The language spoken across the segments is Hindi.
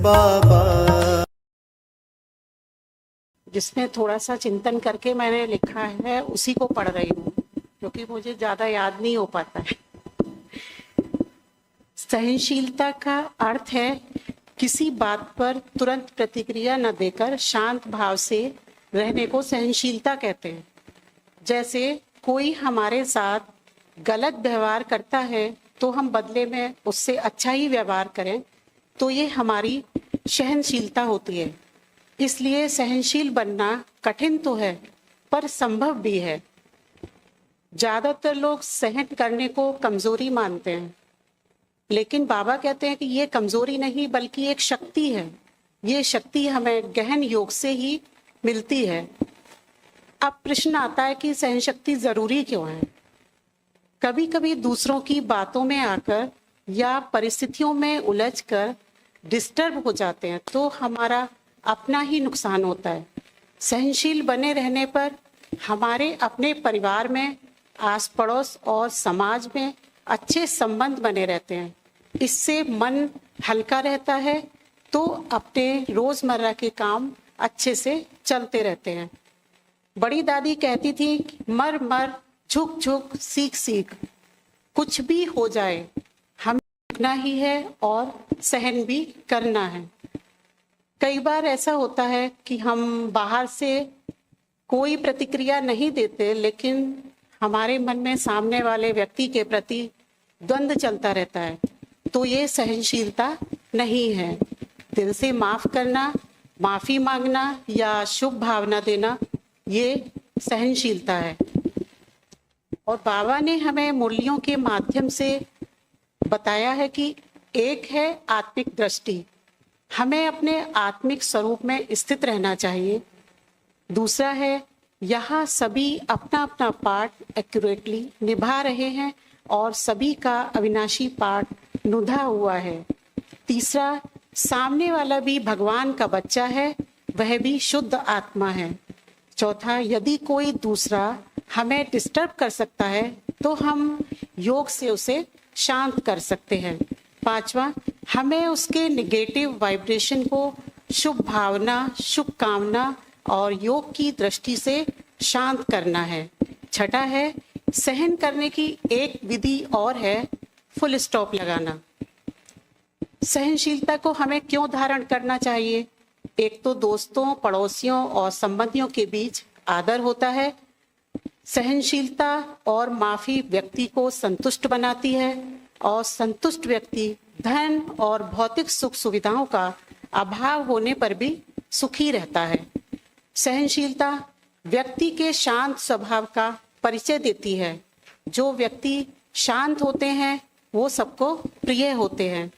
बाबा। जिसमें थोड़ा सा चिंतन करके मैंने लिखा है उसी को पढ़ रही हूँ, क्योंकि मुझे ज़्यादा याद नहीं हो पाता है। सहनशीलता का अर्थ है किसी बात पर तुरंत प्रतिक्रिया न देकर शांत भाव से रहने को सहनशीलता कहते हैं। जैसे कोई हमारे साथ गलत व्यवहार करता है तो हम बदले में उससे अच्छा ही व्यवहार करें, तो ये हमारी सहनशीलता होती है। इसलिए सहनशील बनना कठिन तो है पर संभव भी है। ज़्यादातर लोग सहन करने को कमज़ोरी मानते हैं, लेकिन बाबा कहते हैं कि ये कमज़ोरी नहीं बल्कि एक शक्ति है। ये शक्ति हमें गहन योग से ही मिलती है। अब प्रश्न आता है कि सहन शक्ति ज़रूरी क्यों है। कभी कभी दूसरों की बातों में आकर या परिस्थितियों में उलझकर डिस्टर्ब हो जाते हैं तो हमारा अपना ही नुकसान होता है। सहनशील बने रहने पर हमारे अपने परिवार में, आस पड़ोस और समाज में अच्छे संबंध बने रहते हैं। इससे मन हल्का रहता है तो अपने रोज़मर्रा के काम अच्छे से चलते रहते हैं। बड़ी दादी कहती थी, मर मर झुक झुक सीख सीख, कुछ भी हो जाए हमें सीखना ही है और सहन भी करना है। कई बार ऐसा होता है कि हम बाहर से कोई प्रतिक्रिया नहीं देते, लेकिन हमारे मन में सामने वाले व्यक्ति के प्रति द्वंद्व चलता रहता है, तो ये सहनशीलता नहीं है। दिल से माफ करना, माफी मांगना या शुभ भावना देना, ये सहनशीलता है। और बाबा ने हमें मूल्यों के माध्यम से बताया है कि एक है आत्मिक दृष्टि, हमें अपने आत्मिक स्वरूप में स्थित रहना चाहिए। दूसरा है यहाँ सभी अपना अपना पार्ट एक्यूरेटली निभा रहे हैं और सभी का अविनाशी पार्ट नुधा हुआ है। तीसरा, सामने वाला भी भगवान का बच्चा है, वह भी शुद्ध आत्मा है। चौथा, यदि कोई दूसरा हमें डिस्टर्ब कर सकता है तो हम योग से उसे शांत कर सकते हैं। पांचवा, हमें उसके नेगेटिव वाइब्रेशन को शुभ भावना, शुभ कामना और योग की दृष्टि से शांत करना है। छठा है, सहन करने की एक विधि और है, फुल स्टॉप लगाना। सहनशीलता को हमें क्यों धारण करना चाहिए? एक तो दोस्तों, पड़ोसियों और संबंधियों के बीच आदर होता है। सहनशीलता और माफी व्यक्ति को संतुष्ट बनाती है और संतुष्ट व्यक्ति धन और भौतिक सुख सुविधाओं का अभाव होने पर भी सुखी रहता है। सहनशीलता व्यक्ति के शांत स्वभाव का परिचय देती है। जो व्यक्ति शांत होते हैं वो सबको प्रिय होते हैं।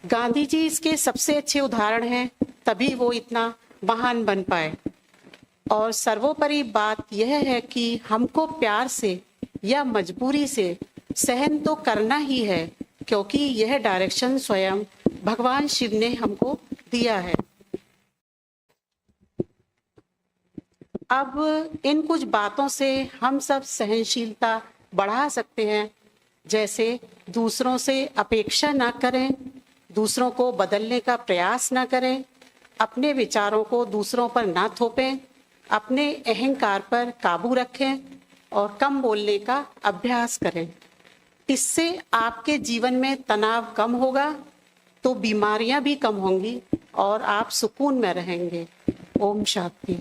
गांधी जी इसके सबसे अच्छे उदाहरण हैं, तभी वो इतना महान बन पाए। और सर्वोपरि बात यह है कि हमको प्यार से या मजबूरी से सहन तो करना ही है, क्योंकि यह डायरेक्शन स्वयं भगवान शिव ने हमको दिया है। अब इन कुछ बातों से हम सब सहनशीलता बढ़ा सकते हैं। जैसे दूसरों से अपेक्षा ना करें, दूसरों को बदलने का प्रयास ना करें, अपने विचारों को दूसरों पर ना थोपें, अपने अहंकार पर काबू रखें और कम बोलने का अभ्यास करें। इससे आपके जीवन में तनाव कम होगा तो बीमारियां भी कम होंगी और आप सुकून में रहेंगे। ओम शांति।